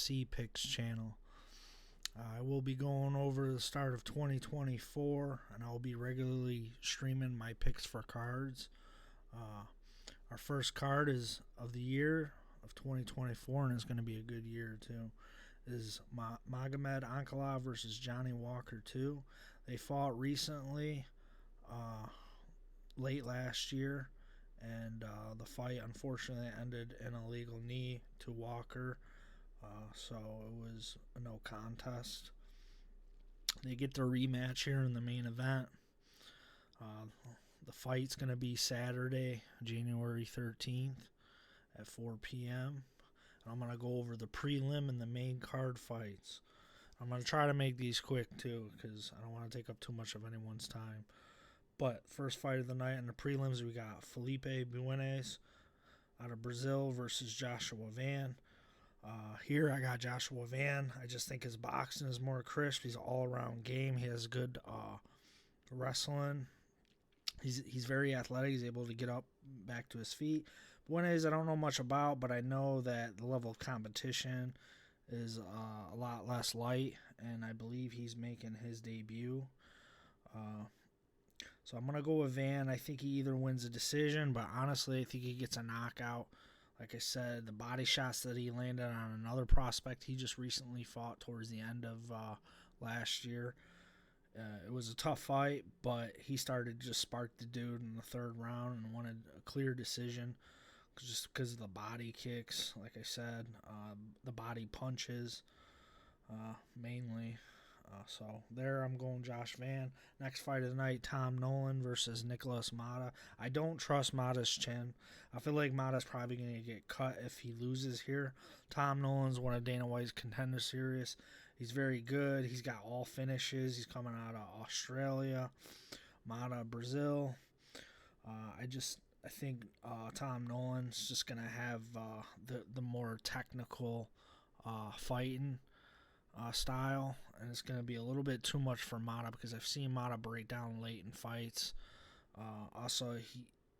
UFC Picks channel. I will be going over the start of 2024, and I'll be regularly streaming my picks for cards. Our first card is of the year of 2024, and it's going to be a good year too. Is Magomed Ankalaev versus Johnny Walker 2. They fought recently, late last year, and the fight unfortunately ended in a legal knee to Walker, so it was a no contest. They get their rematch here in the main event. The fight's going to be Saturday, January 13th at 4 p.m. I'm going to go over the prelim and the main card fights. I'm going to try to make these quick too, because I don't want to take up too much of anyone's time. But first fight of the night in the prelims, we got Felipe Buenes out of Brazil versus Joshua Van. Here I got Joshua Van. I just think his boxing is more crisp. He's an all-around game. He has good wrestling. He's very athletic. He's able to get up back to his feet. Buenes I don't know much about, but I know that the level of competition is a lot less light, and I believe he's making his debut. So I'm going to go with Van. I think he either wins a decision, but honestly I think he gets a knockout. Like I said, the body shots that he landed on another prospect he just recently fought towards the end of last year. It was a tough fight, but he started to just spark the dude in the third round and wanted a clear decision just because of the body kicks, like I said, the body punches mainly. So there I'm going Josh Van. Next fight of the night, Tom Nolan versus Nicholas Mata. I don't trust Mata's chin. I feel like Mata's probably going to get cut if he loses here. Tom Nolan's one of Dana White's Contender Series. He's very good. He's got all finishes. He's coming out of Australia, Mata, Brazil. I think Tom Nolan's just going to have the more technical fighting style, and it's going to be a little bit too much for Mata because I've seen Mata break down late in fights. Also,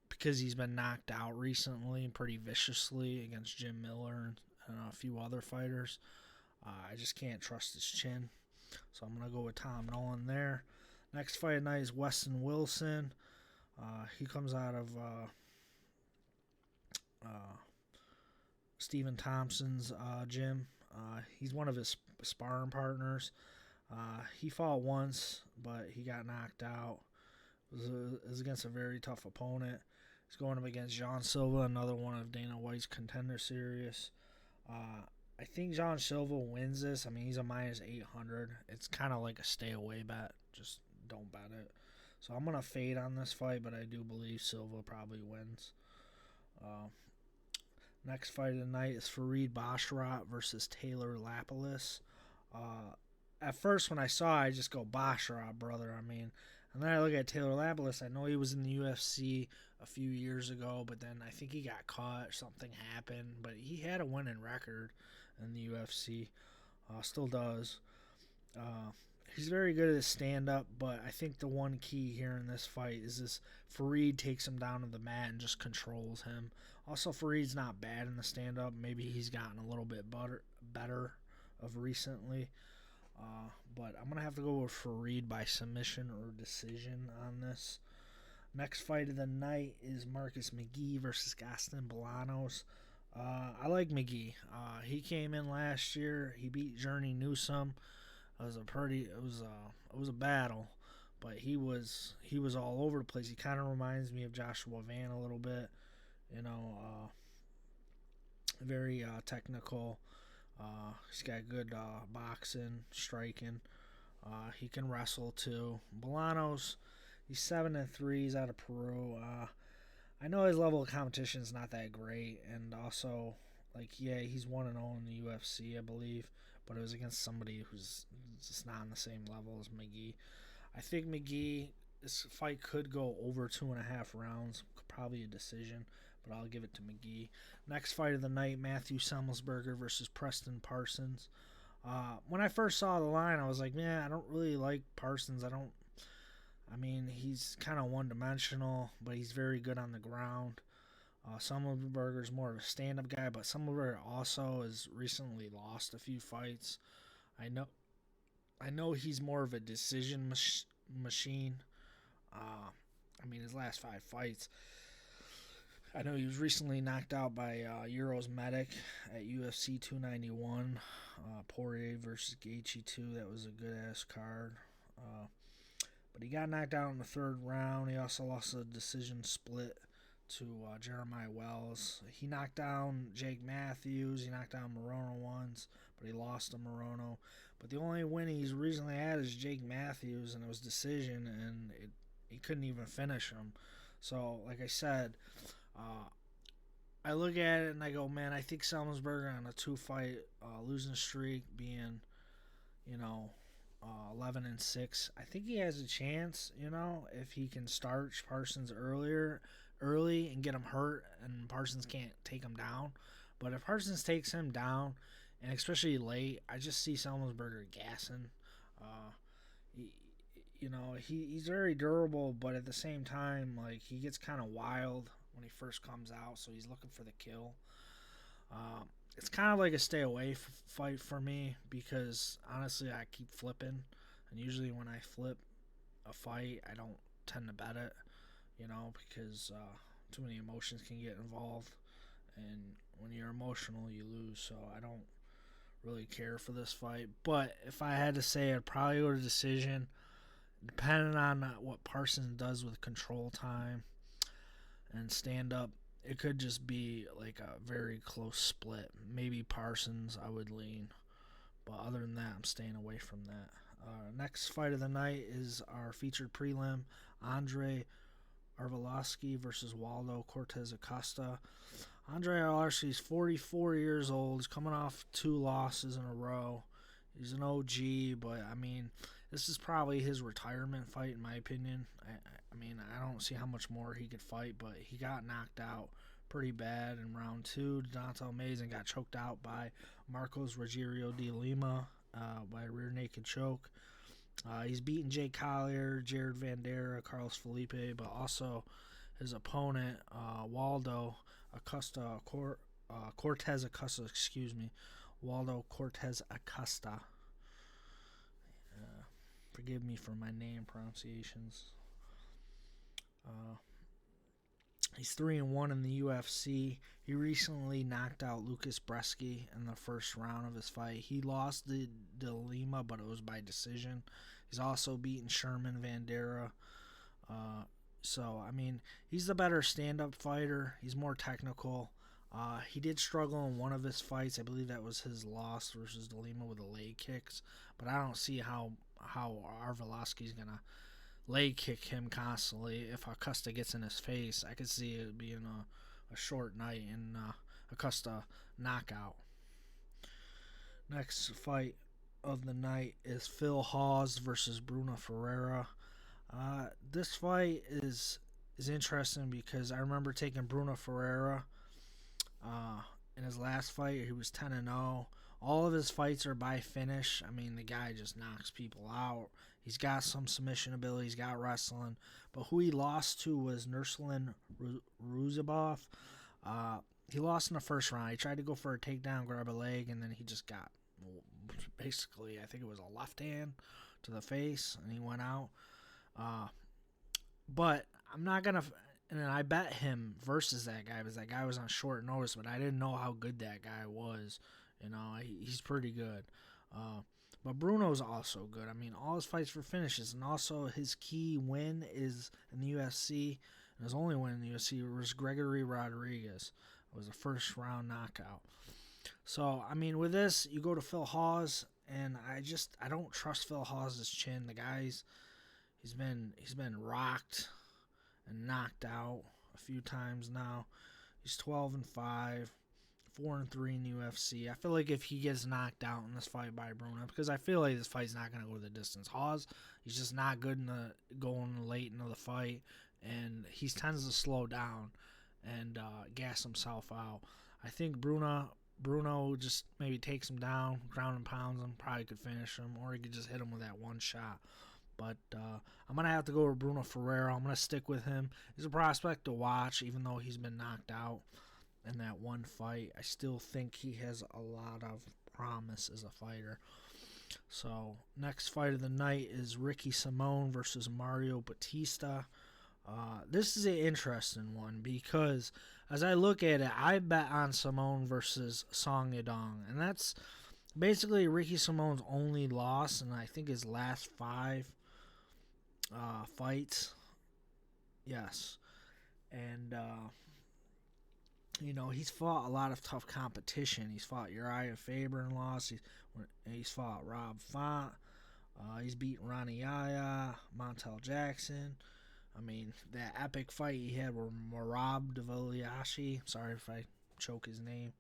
because he's been knocked out recently pretty viciously against Jim Miller and a few other fighters. I just can't trust his chin. So I'm going to go with Tom Nolan there. Next fight at night is Weston Wilson. He comes out of Stephen Thompson's gym. He's one of his sparring partners. He fought once, but he got knocked out. It was against a very tough opponent. He's going up against John Silva, another one of Dana White's Contender Series. I think John Silva wins this. I mean, he's a minus 800. It's kind of like a stay away bet. Just don't bet it. So I'm going to fade on this fight, but I do believe Silva probably wins. Next fight of the night is Farid Basharat versus Taylor Lapilus. At first, when I saw it, I just go, Basharat, brother. I mean, and then I look at Taylor Lapilus. I know he was in the UFC a few years ago, but then I think he got caught. Something happened, but he had a winning record in the UFC. Still does. He's very good at his stand-up, but I think the one key here in this fight is this Farid takes him down to the mat and just controls him. Also, Farid's not bad in the stand-up. Maybe he's gotten a little bit better of recently. But I'm going to have to go with Farid by submission or decision on this. Next fight of the night is Marcus McGee versus Gaston Bolanos. I like McGee. He came in last year. He beat Journey Newsome. It was a battle, but he was all over the place. He kind of reminds me of Joshua Van a little bit, very technical. He's got good boxing, striking. He can wrestle too. Bolanos, he's 7-3. He's out of Peru. I know his level of competition is not that great, and also, he's 1-0 in the UFC, I believe, but it was against somebody who's just not on the same level as McGee. I think McGee, this fight could go over 2.5 rounds, probably a decision, but I'll give it to McGee. Next fight of the night, Matthew Semelsberger versus Preston Parsons. When I first saw the line, I was like, man, I don't really like Parsons. He's kind of one-dimensional, but he's very good on the ground. Summerberger's more of a stand-up guy, but Summerberger also has recently lost a few fights. I know, I know he's more of a decision machine. I mean, his last 5 fights. I know he was recently knocked out by Euros Medic at UFC 291. Poirier versus Gaethje 2. That was a good ass card. But he got knocked out in the third round. He also lost a decision split to Jeremiah Wells. He knocked down Jake Matthews. He knocked down Morono once, but he lost to Morono. But the only win he's recently had is Jake Matthews, and it was decision, and he couldn't even finish him. So, like I said, I look at it and I go, man, I think Selmsberger on a 2-fight losing streak, being, 11-6. I think he has a chance, if he can start Parsons early and get him hurt, and Parsons can't take him down. But if Parsons takes him down, and especially late, I just see Selmsberger gassing. He's very durable, but at the same time, like, he gets kind of wild when he first comes out, so he's looking for the kill. It's kind of like a stay away fight for me, because honestly I keep flipping, and usually when I flip a fight I don't tend to bet it, because too many emotions can get involved, and when you're emotional you lose. So I don't really care for this fight, but if I had to say, I'd probably go to decision, depending on what Parsons does with control time and stand up. It could just be like a very close split. Maybe Parsons, I would lean. But other than that, I'm staying away from that. Next fight of the night is our featured prelim. Andre Arlovski versus Waldo Cortez Acosta. Andre Arlovski is 44 years old. He's coming off 2 losses in a row. He's an OG, but I mean, this is probably his retirement fight, in my opinion. I don't see how much more he could fight, but he got knocked out pretty bad in round 2. Donato Mazen got choked out by Marcos Rogerio de Lima by a rear naked choke. He's beaten Jay Collier, Jared Vandera, Carlos Felipe, but also his opponent, Waldo Cortez Acosta, Waldo Cortez Acosta. Forgive me for my name pronunciations. He's 3-1 in the UFC. He recently knocked out Lucas Bresky in the first round of his fight. He lost to De Lima, but it was by decision. He's also beaten Sherman Vandera. He's the better stand-up fighter. He's more technical. He did struggle in one of his fights. I believe that was his loss versus De Lima with the leg kicks. But I don't see how Arlovski's going to leg kick him constantly. If Acosta gets in his face, I could see it being a short night and Acosta knockout. Next fight of the night is Phil Hawes versus Bruno Ferreira. This fight is interesting because I remember taking Bruno Ferreira in his last fight. He was 10-0. All of his fights are by finish. I mean, the guy just knocks people out. He's got some submission ability. He's got wrestling. But who he lost to was Nursulin Ruzabov. He lost in the first round. He tried to go for a takedown, grab a leg, and then he just got, basically, I think it was a left hand to the face, and he went out. But I'm not going to... And I bet him versus that guy because that guy was on short notice, but I didn't know how good that guy was. He's pretty good. But Bruno's also good. I mean, all his fights for finishes, and also his key win is in the UFC, and his only win in the UFC was Gregory Rodriguez. It was a first-round knockout. So, I mean, with this, you go to Phil Hawes, and I don't trust Phil Hawes' chin. The guy's, he's been rocked and knocked out a few times now. He's 12-5. 4-3 in the UFC. I feel like if he gets knocked out in this fight by Bruno, because I feel like this fight's not going to go the distance. Hawes, he's just not good in the going late into the fight, and he tends to slow down and gas himself out. I think Bruno just maybe takes him down, ground and pounds him, probably could finish him, or he could just hit him with that one shot. But I'm going to have to go with Bruno Ferreira. I'm going to stick with him. He's a prospect to watch, even though he's been knocked out in that one fight. I still think he has a lot of promise as a fighter. So, next fight of the night is Ricky Simón versus Mario Batista. This is an interesting one because as I look at it, I bet on Simón versus Song Yadong, and that's basically Ricky Simón's only loss, and I think his last 5 fights. Yes, and he's fought a lot of tough competition. He's fought Uriah Faber and lost. He's fought Rob Font. He's beaten Ronnie Yaya, Montel Jackson. I mean, that epic fight he had with Merab Dvalishvili. Sorry if I choke his name.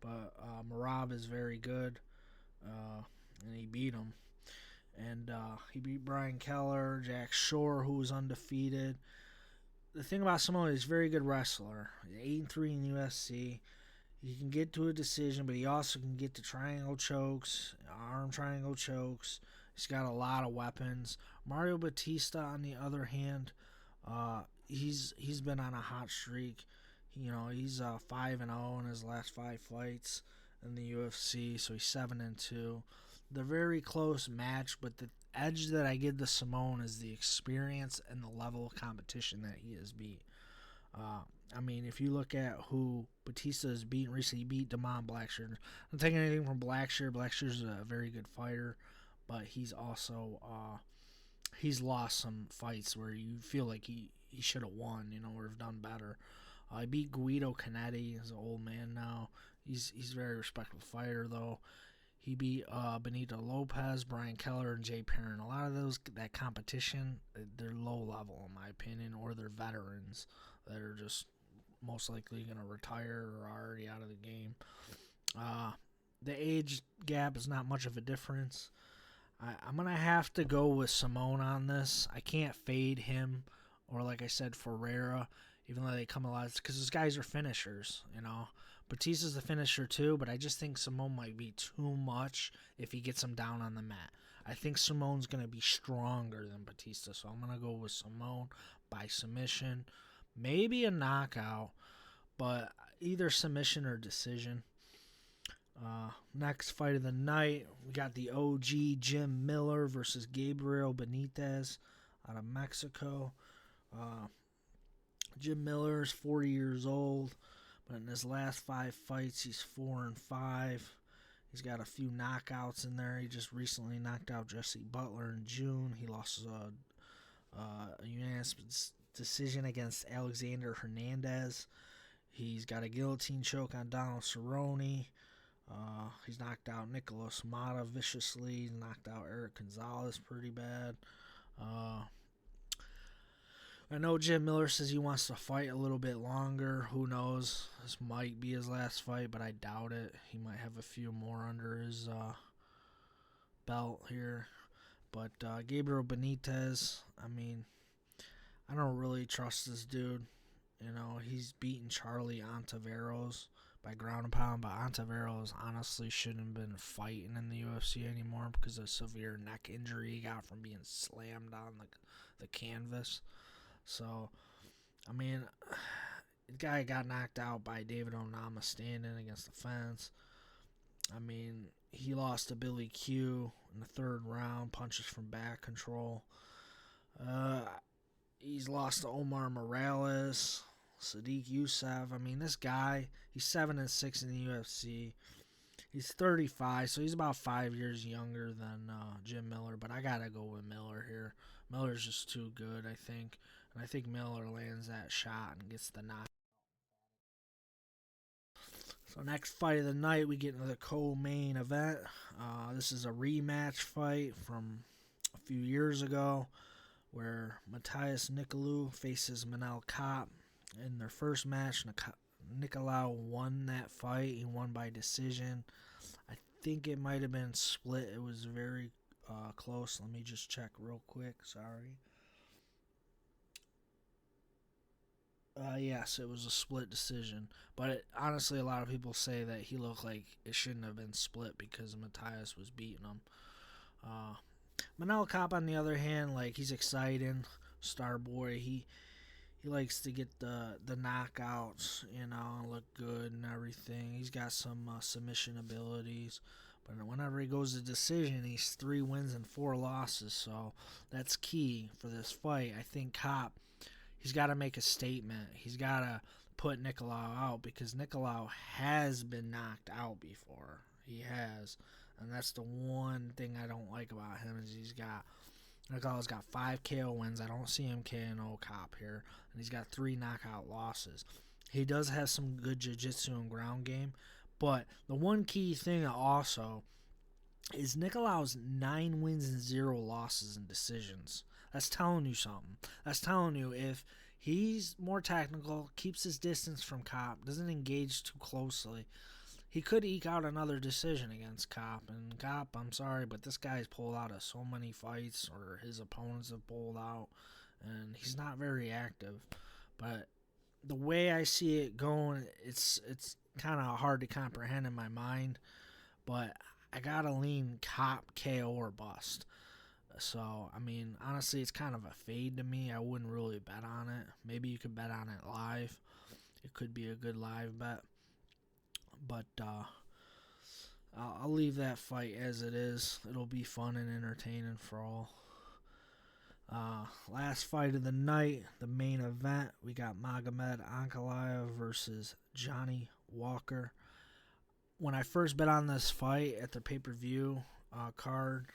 But Merab is very good. And he beat him. And he beat Brian Keller, Jack Shore, who was undefeated. The thing about Simón is he's a very good wrestler. He's 8-3 in UFC. He can get to a decision, but he also can get to triangle chokes, arm triangle chokes. He's got a lot of weapons. Mario Batista, on the other hand, he's been on a hot streak. He's 5-0 in his last 5 fights in the UFC, so he's 7-2. They're very close match, but the edge that I give to Simón is the experience and the level of competition that he has beat. I mean, if you look at who Batista has beaten recently, he beat Damon Blackshear. I'm not taking anything from Blackshear. Blackshear's a very good fighter, but he's also he's lost some fights where you feel like he should have won, or have done better. He beat Guido Canetti. He's an old man now. He's a very respectable fighter, though. He beat Benito Lopez, Brian Keller, and Jay Perrin. A lot of that competition, they're low level, in my opinion, or they're veterans that are just most likely going to retire or are already out of the game. The age gap is not much of a difference. I'm going to have to go with Simón on this. I can't fade him or, like I said, Ferreira, even though they come a lot, because those guys are finishers, Batista's the finisher too, but I just think Simón might be too much if he gets him down on the mat. I think Simon's going to be stronger than Batista, so I'm going to go with Simón by submission. Maybe a knockout, but either submission or decision. Next fight of the night, we got the OG Jim Miller versus Gabriel Benitez out of Mexico. Jim Miller is 40 years old, but in his last 5 fights, he's 4-5. He's got a few knockouts in there. He just recently knocked out Jesse Butler in June. He lost a unanimous decision against Alexander Hernandez. He's got a guillotine choke on Donald Cerrone. He's knocked out Nicolas Mata viciously. He's knocked out Eric Gonzalez pretty bad. I know Jim Miller says he wants to fight a little bit longer. Who knows? This might be his last fight, but I doubt it. He might have a few more under his belt here. But Gabriel Benitez, I mean, I don't really trust this dude. He's beaten Charlie Ontiveros by ground and pound, but Ontiveros honestly shouldn't have been fighting in the UFC anymore because of a severe neck injury he got from being slammed on the canvas. So, I mean, the guy got knocked out by David Onama standing against the fence. I mean, he lost to Billy Q in the 3rd round, punches from back control. He's lost to Omar Morales, Sadiq Youssef. I mean, this guy, he's 7-6 in the UFC. He's 35, so he's about 5 years younger than Jim Miller, but I got to go with Miller here. Miller's just too good, I think. And I think Miller lands that shot and gets the knock. So next fight of the night, we get into the co-main event. This is a rematch fight from a few years ago where Matthias Nicolau faces Manel Kape. In their first match, Nicolau won that fight. He won by decision. I think it might have been split. It was very close. Let me just check real quick. Sorry. Yes, it was a split decision. But honestly, a lot of people say that he looked like it shouldn't have been split because Matthias was beating him. Manel Cop, on the other hand, like, he's exciting, star boy. He likes to get the knockouts, look good and everything. He's got some submission abilities, but whenever he goes to decision, he's 3 wins and 4 losses. So that's key for this fight. I think Cop, he's got to make a statement. He's got to put Nicolau out because Nicolau has been knocked out before. He has, and that's the one thing I don't like about him is Nicolau's got 5 KO wins. I don't see him KO Cop here, and he's got 3 knockout losses. He does have some good jiu-jitsu and ground game, but the one key thing also is Nicolau's 9 wins and 0 losses in decisions. That's telling you something. That's telling you if he's more technical, keeps his distance from Cop, doesn't engage too closely, he could eke out another decision against Cop. And Cop, I'm sorry, but this guy's pulled out of so many fights, or his opponents have pulled out, and he's not very active. But the way I see it going, it's kind of hard to comprehend in my mind. But I gotta lean Cop KO or bust. So, I mean, honestly, it's kind of a fade to me. I wouldn't really bet on it. Maybe you could bet on it live. It could be a good live bet. But I'll leave that fight as it is. It'll be fun and entertaining for all. Last fight of the night, the main event, we got Magomed Ankalaev versus Johnny Walker. When I first bet on this fight at the pay-per-view card,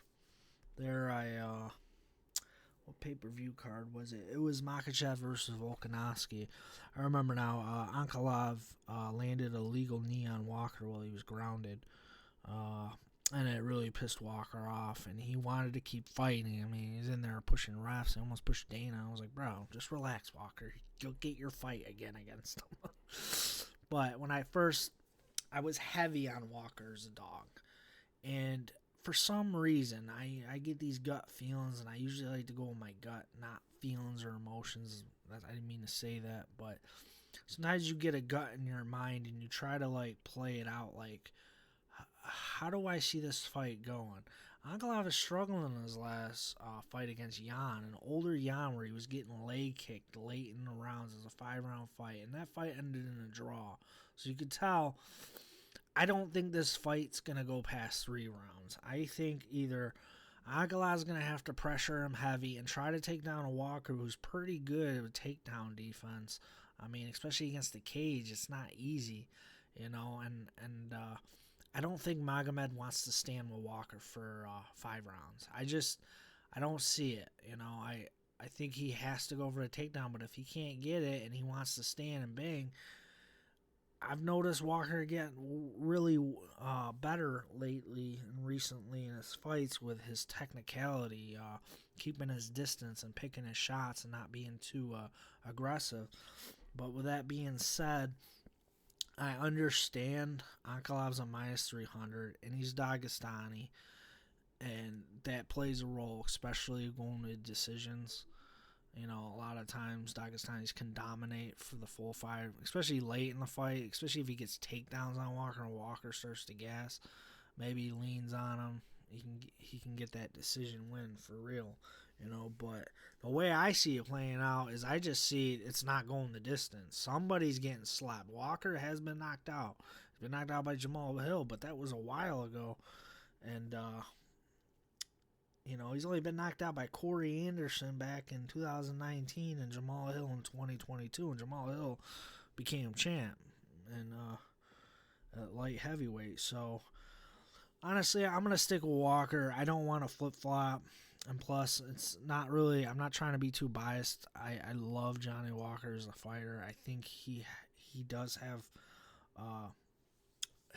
what pay-per-view card was it? It was Makhachev versus Volkanovski. I remember now, Ankalaev landed a legal knee on Walker while he was grounded. And it really pissed Walker off, and he wanted to keep fighting. I mean, he's in there pushing refs. He almost pushed Dana. I was like, bro, just relax, Walker. You'll get your fight again against him. But when I was heavy on Walker as a dog. And for some reason, I get these gut feelings, and I usually like to go with my gut, not feelings or emotions. I didn't mean to say that, but sometimes you get a gut in your mind, and you try to, like, play it out, like, how do I see this fight going? Ankalaev is struggling in his last fight against Yan, an older Yan, where he was getting leg kicked late in the rounds. It was a 5-round fight, and that fight ended in a draw. So you could tell, I don't think this fight's going to go past 3 rounds. I think either Ankalaev's going to have to pressure him heavy and try to take down a Walker who's pretty good with takedown defense. I mean, especially against the cage, it's not easy, and I don't think Magomed wants to stand with Walker for 5 rounds. I don't see it. I think he has to go for a takedown, but if he can't get it and he wants to stand and bang, I've noticed Walker getting really better lately and recently in his fights with his technicality, keeping his distance and picking his shots and not being too aggressive. But with that being said, I understand Ankalaev's a minus 300, and he's Dagestani, and that plays a role, especially going to decisions. A lot of times Dagestanis can dominate for the full fight, especially late in the fight, especially if he gets takedowns on Walker and Walker starts to gas. Maybe he leans on him. He can get that decision win for real. But the way I see it playing out is I just see it's not going the distance. Somebody's getting slapped. Walker has been knocked out. He's been knocked out by Jamal Hill, but that was a while ago. And, he's only been knocked out by Corey Anderson back in 2019 and Jamal Hill in 2022. And Jamal Hill became champ at light heavyweight. So, honestly, I'm going to stick with Walker. I don't want to flip-flop. And plus, it's not really, I'm not trying to be too biased. I love Johnny Walker as a fighter. I think he does have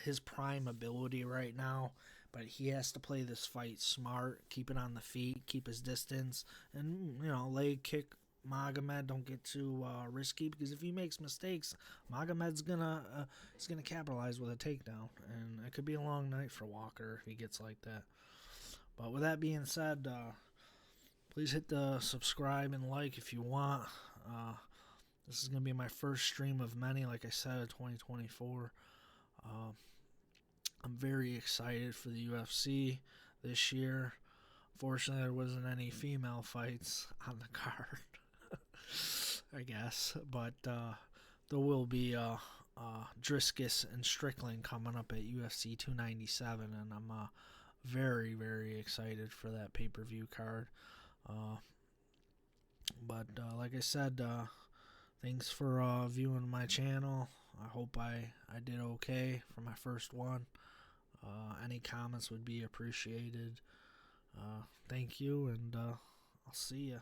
his prime ability right now, but he has to play this fight smart, keep it on the feet, keep his distance, and, leg kick Magomed. Don't get too risky, because if he makes mistakes, Magomed's he's gonna capitalize with a takedown, and it could be a long night for Walker if he gets like that. But with that being said, please hit the subscribe and like if you want. This is going to be my first stream of many, like I said, of 2024. I'm very excited for the UFC this year. Fortunately, there wasn't any female fights on the card, I guess. But there will be Driscus and Strickland coming up at UFC 297, and I'm very, very excited for that pay-per-view card. But like I said, thanks for viewing my channel. I hope I did okay for my first one. Any comments would be appreciated. Thank you, and I'll see ya.